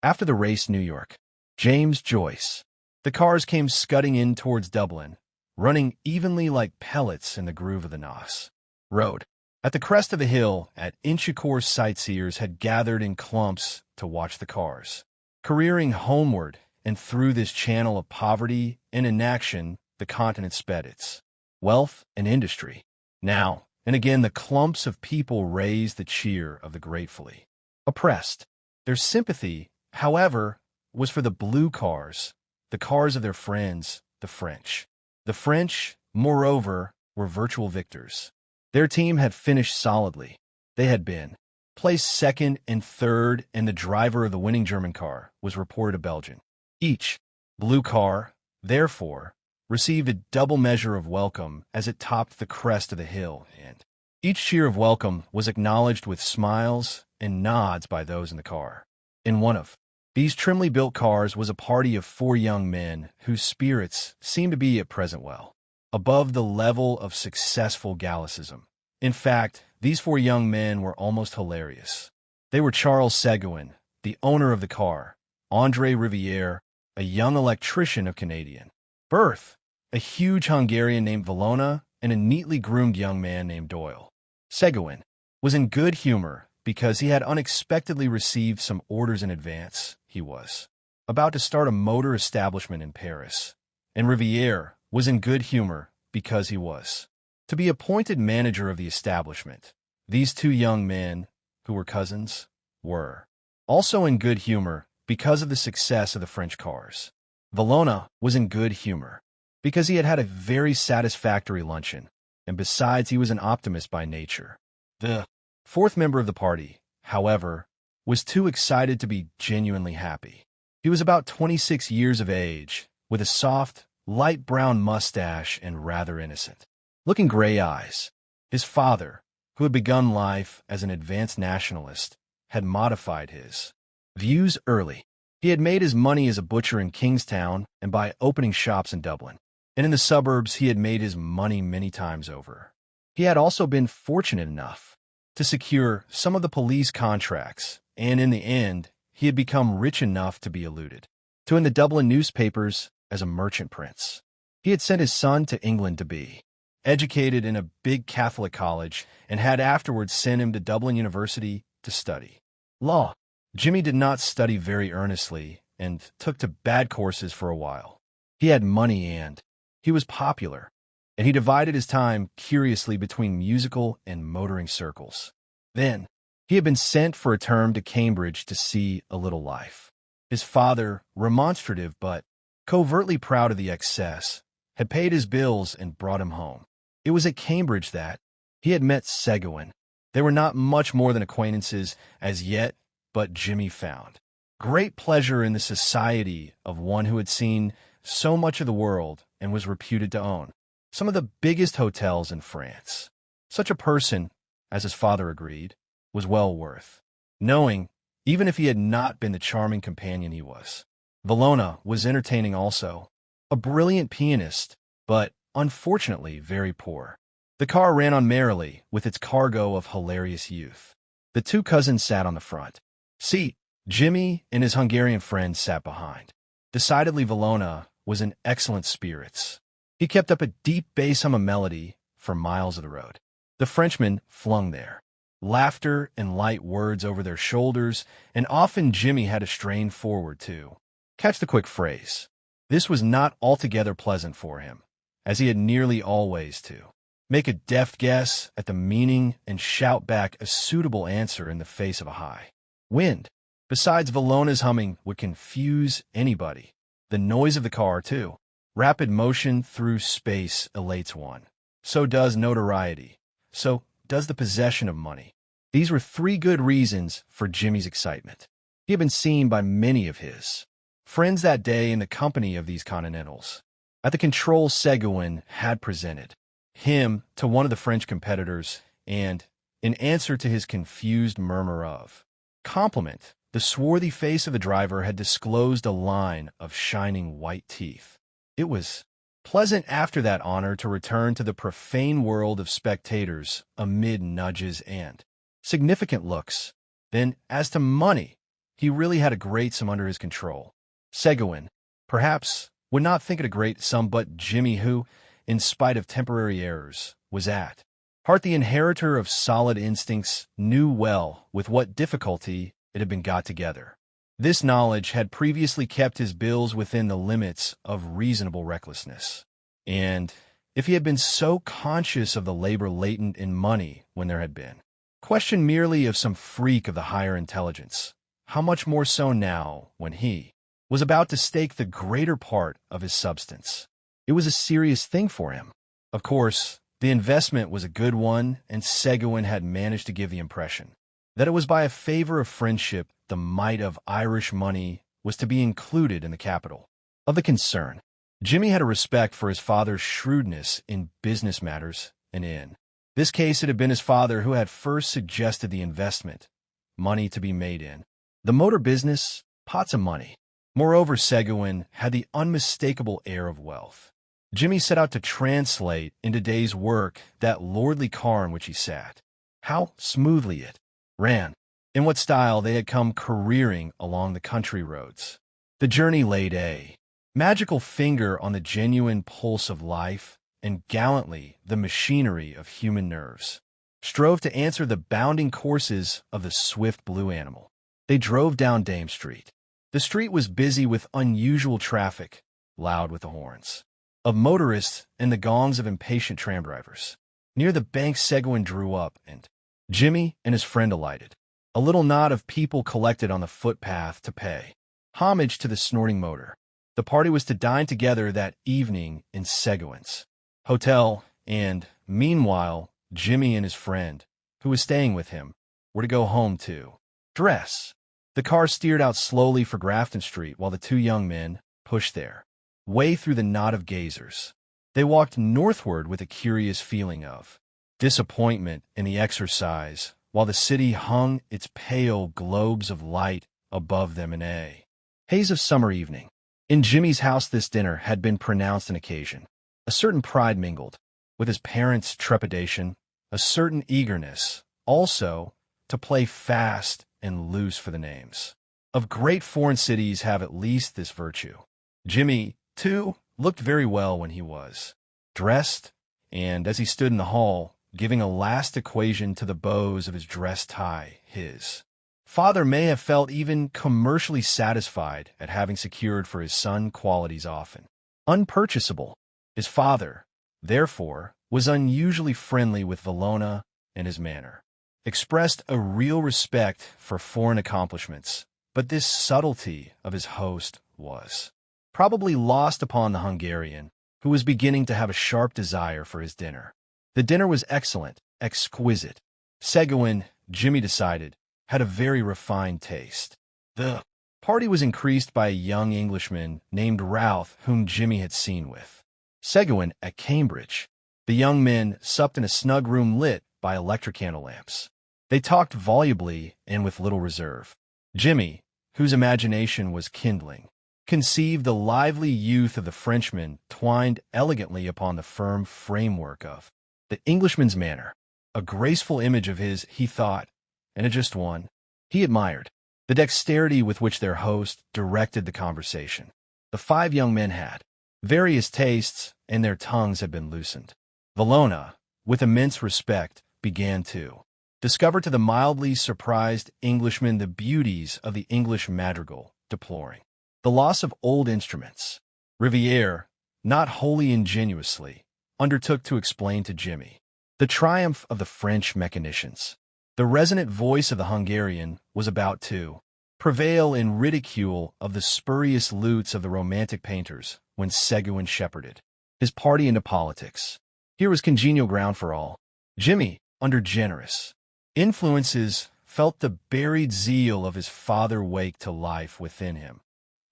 After the race, New York. James Joyce. The cars came scudding in towards Dublin, running evenly like pellets in the groove of the Noss Road. At the crest of the hill, at Inchicore, sightseers had gathered in clumps to watch the cars. Careering homeward and through this channel of poverty and inaction, the continent sped its wealth and industry. Now and again, the clumps of people raised the cheer of the gratefully oppressed. Their sympathy, however, was for the blue cars, the cars of their friends, the French. The French, moreover, were virtual victors. Their team had finished solidly. They had been placed second and third, and the driver of the winning German car was reported a Belgian. Each blue car, therefore, received a double measure of welcome as it topped the crest of the hill, and each cheer of welcome was acknowledged with smiles and nods by those in the car. In one of these trimly built cars was a party of 4 young men whose spirits seemed to be at present well above the level of successful Gallicism. In fact, these 4 young men were almost hilarious. They were Charles Seguin, the owner of the car, André Rivière, a young electrician of Canadian birth, a huge Hungarian named Valona, and a neatly groomed young man named Doyle. Seguin was in good humor because he had unexpectedly received some orders in advance. He was about to start a motor establishment in Paris, and Rivière was in good humor because he was to be appointed manager of the establishment. These 2 young men, who were cousins, were also in good humor because of the success of the French cars. Valona was in good humor because he had had a very satisfactory luncheon, and besides, he was an optimist by nature. The 4th member of the party, however, was too excited to be genuinely happy. He was about 26 years of age, with a soft, light brown mustache and rather innocent-looking gray eyes. His father, who had begun life as an advanced nationalist, had modified his views early. He had made his money as a butcher in Kingstown and by opening shops in Dublin. And in the suburbs, he had made his money many times over. He had also been fortunate enough to secure some of the police contracts, and in the end, he had become rich enough to be alluded to in the Dublin newspapers as a merchant prince. He had sent his son to England to be educated in a big Catholic college and had afterwards sent him to Dublin University to study law. Jimmy did not study very earnestly and took to bad courses for a while. He had money and he was popular, and he divided his time curiously between musical and motoring circles. Then, he had been sent for a term to Cambridge to see a little life. His father, remonstrative but covertly proud of the excess, had paid his bills and brought him home. It was at Cambridge that he had met Seguin. They were not much more than acquaintances as yet, but Jimmy found great pleasure in the society of one who had seen so much of the world and was reputed to own some of the biggest hotels in France. Such a person, as his father agreed, was well worth knowing, even if he had not been the charming companion he was. Valona was entertaining also, a brilliant pianist, but unfortunately very poor. The car ran on merrily with its cargo of hilarious youth. The 2 cousins sat on the front seat. Jimmy and his Hungarian friend sat behind. Decidedly, Valona was in excellent spirits. He kept up a deep bass hum of melody for miles of the road. The Frenchmen flung their laughter and light words over their shoulders, and often Jimmy had to strain forward to catch the quick phrase. This was not altogether pleasant for him, as he had nearly always to make a deft guess at the meaning and shout back a suitable answer in the face of a high wind. Besides, Valona's humming would confuse anybody. The noise of the car, too. Rapid motion through space elates one. So does notoriety. So does the possession of money. These were 3 good reasons for Jimmy's excitement. He had been seen by many of his friends that day in the company of these Continentals. At the control, Seguin had presented him to one of the French competitors, and, in answer to his confused murmur of compliment, the swarthy face of the driver had disclosed a line of shining white teeth. It was pleasant after that honor to return to the profane world of spectators amid nudges and significant looks. Then, as to money, He really had a great sum under his control. Seguin, perhaps, would not think it a great sum, but Jimmy, who, in spite of temporary errors, was at heart the inheritor of solid instincts, knew well with what difficulty it had been got together. This knowledge had previously kept his bills within the limits of reasonable recklessness. And if he had been so conscious of the labor latent in money when there had been question merely of some freak of the higher intelligence, how much more so now when he was about to stake the greater part of his substance. It was a serious thing for him. Of course, the investment was a good one, and Seguin had managed to give the impression that it was by a favor of friendship the mite of Irish money was to be included in the capital of the concern. Jimmy had a respect for his father's shrewdness in business matters, and in this case it had been his father who had first suggested the investment, money to be made in the motor business, pots of money. Moreover, Seguin had the unmistakable air of wealth. Jimmy set out to translate into day's work that lordly car in which he sat. How smoothly it ran! In what style they had come careering along the country roads. The journey laid a magical finger on the genuine pulse of life, and gallantly the machinery of human nerves strove to answer the bounding courses of the swift blue animal. They drove down Dame Street. The street was busy with unusual traffic, loud with the horns of motorists and the gongs of impatient tram drivers. Near the bank Seguin drew up, and Jimmy and his friend alighted. A little knot of people collected on the footpath to pay homage to the snorting motor. The party was to dine together that evening in Seguin's hotel, and, meanwhile, Jimmy and his friend, who was staying with him, were to go home to dress. The car steered out slowly for Grafton Street while the two young men pushed their way through the knot of gazers. They walked northward with a curious feeling of disappointment in the exercise, while the city hung its pale globes of light above them in a haze of summer evening. In Jimmy's house this dinner had been pronounced an occasion. A certain pride mingled with his parents' trepidation, a certain eagerness, also, to play fast and loose for the names of great foreign cities have at least this virtue. Jimmy, too, looked very well when he was dressed, and as he stood in the hall, giving a last equation to the bows of his dress tie, his father may have felt even commercially satisfied at having secured for his son qualities often unpurchasable. His father, therefore, was unusually friendly with Valona, and his manner expressed a real respect for foreign accomplishments, but this subtlety of his host was probably lost upon the Hungarian, who was beginning to have a sharp desire for his dinner. The dinner was excellent, exquisite. Seguin, Jimmy decided, had a very refined taste. The party was increased by a young Englishman named Ralph, whom Jimmy had seen with Seguin at Cambridge. The young men supped in a snug room lit by electric candle lamps. They talked volubly and with little reserve. Jimmy, whose imagination was kindling, conceived the lively youth of the Frenchman twined elegantly upon the firm framework of the Englishman's manner. A graceful image of his, he thought, and a just one. He admired the dexterity with which their host directed the conversation. The five young men had various tastes, and their tongues had been loosened. Valona, with immense respect, began to discover to the mildly surprised Englishman the beauties of the English madrigal, deploring the loss of old instruments. Riviere, not wholly ingenuously, undertook to explain to Jimmy the triumph of the French mechanicians. The resonant voice of the Hungarian was about to prevail in ridicule of the spurious lutes of the romantic painters when Seguin shepherded his party into politics. Here was congenial ground for all. Jimmy, under generous influences, felt the buried zeal of his father wake to life within him.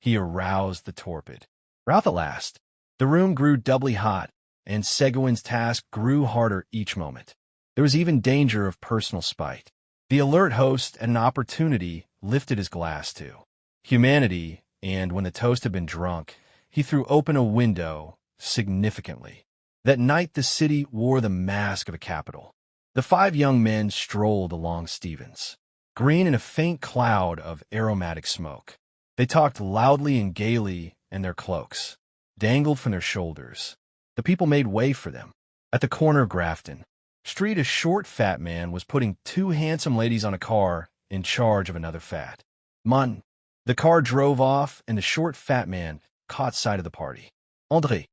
He aroused the torpid Ralph at last. The room grew doubly hot, and Seguin's task grew harder each moment. There was even danger of personal spite. The alert host, at an opportunity, lifted his glass to humanity, and when the toast had been drunk, he threw open a window significantly. That night the city wore the mask of a capital. The five young men strolled along Stevens green in a faint cloud of aromatic smoke. They talked loudly and gaily, and their cloaks dangled from their shoulders. The people made way for them. At the corner of Grafton Street, a short, fat man was putting two handsome ladies on a car in charge of another fat man. The car drove off, and the short, fat man caught sight of the party. André,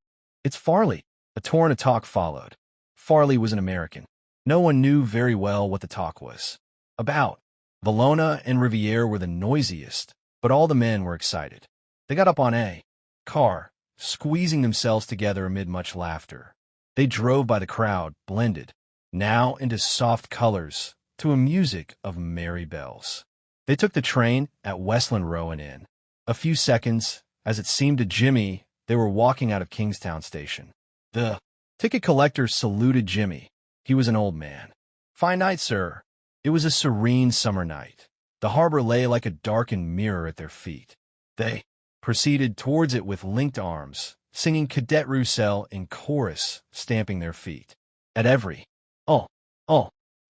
it's Farley. A torrent of talk followed. Farley was an American. No one knew very well what the talk was about. Valona and Riviere were the noisiest, but all the men were excited. They got up on a car, squeezing themselves together amid much laughter. They drove by the crowd, blended, now into soft colors, to a music of merry bells. They took the train at Westland Row and in a few seconds, as it seemed to Jimmy, they were walking out of Kingstown Station. The ticket collector saluted Jimmy. He was an old man. "Fine night, sir." It was a serene summer night. The harbor lay like a darkened mirror at their feet. They proceeded towards it with linked arms, singing Cadet Roussel in chorus, stamping their feet. At every, oh,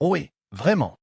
oui, vraiment.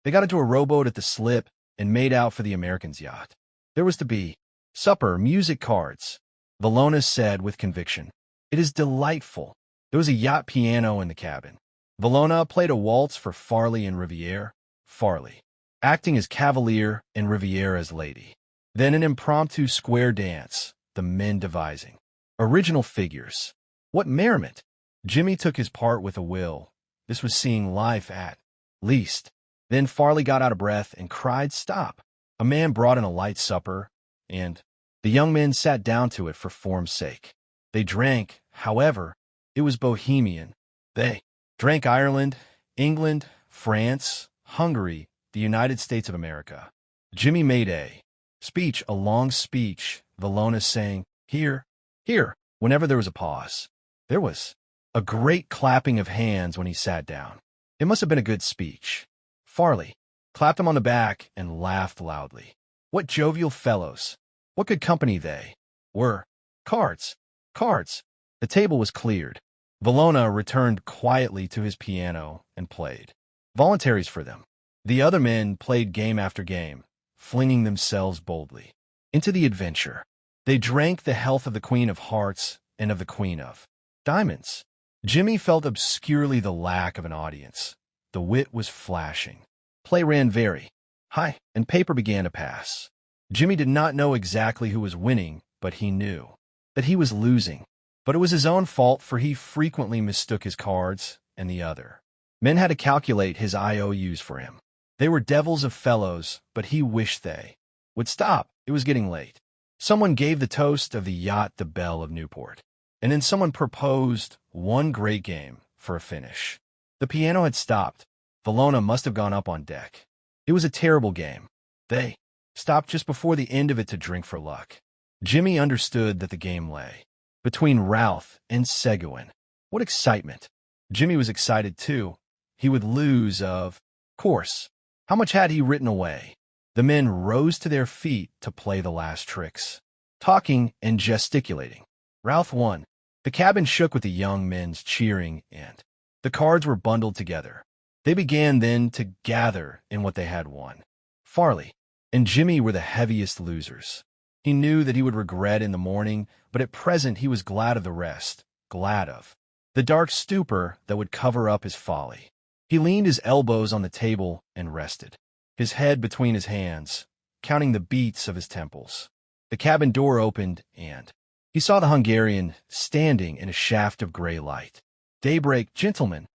They got into a rowboat at the slip and made out for the American's yacht. There was to be supper, music, cards. Valona said with conviction, "It is delightful." There was a yacht piano in the cabin. Valona played a waltz for Farley and Riviere, Farley acting as cavalier and Riviere as lady. Then an impromptu square dance, the men devising original figures. What merriment! Jimmy took his part with a will. This was seeing life at least. Then Farley got out of breath and cried, "Stop!" A man brought in a light supper, and the young men sat down to it for form's sake. They drank, however, it was bohemian. They drank Ireland, England, France, Hungary, the United States of America. Jimmy made a speech, a long speech, Valona saying, "Here, here," whenever there was a pause. There was a great clapping of hands when he sat down. It must have been a good speech. Farley clapped him on the back and laughed loudly. What jovial fellows! What good company they were! Cards, cards! The table was cleared. Valona returned quietly to his piano and played voluntaries for them. The other men played game after game, flinging themselves boldly into the adventure. They drank the health of the Queen of Hearts and of the Queen of Diamonds. Jimmy felt obscurely the lack of an audience. The wit was flashing. Play ran very high, and paper began to pass. Jimmy did not know exactly who was winning, but he knew that he was losing. But it was his own fault, for he frequently mistook his cards and the other. Men had to calculate his IOUs for him. They were devils of fellows, but he wished they would stop. It was getting late. Someone gave the toast of the yacht the Belle of Newport, and then someone proposed one great game for a finish. The piano had stopped. Valona must have gone up on deck. It was a terrible game. They stopped just before the end of it to drink for luck. Jimmy understood that the game lay between Routh and Seguin. What excitement! Jimmy was excited too. He would lose, of course. How much had he written away? The men rose to their feet to play the last tricks, talking and gesticulating. Routh won. The cabin shook with the young men's cheering, and the cards were bundled together. They began then to gather in what they had won. Farley and Jimmy were the heaviest losers. He knew that he would regret in the morning, but at present he was glad of the rest, glad of the dark stupor that would cover up his folly. He leaned his elbows on the table and rested, his head between his hands, counting the beats of his temples. The cabin door opened, and he saw the Hungarian standing in a shaft of gray light. "Daybreak, gentlemen,"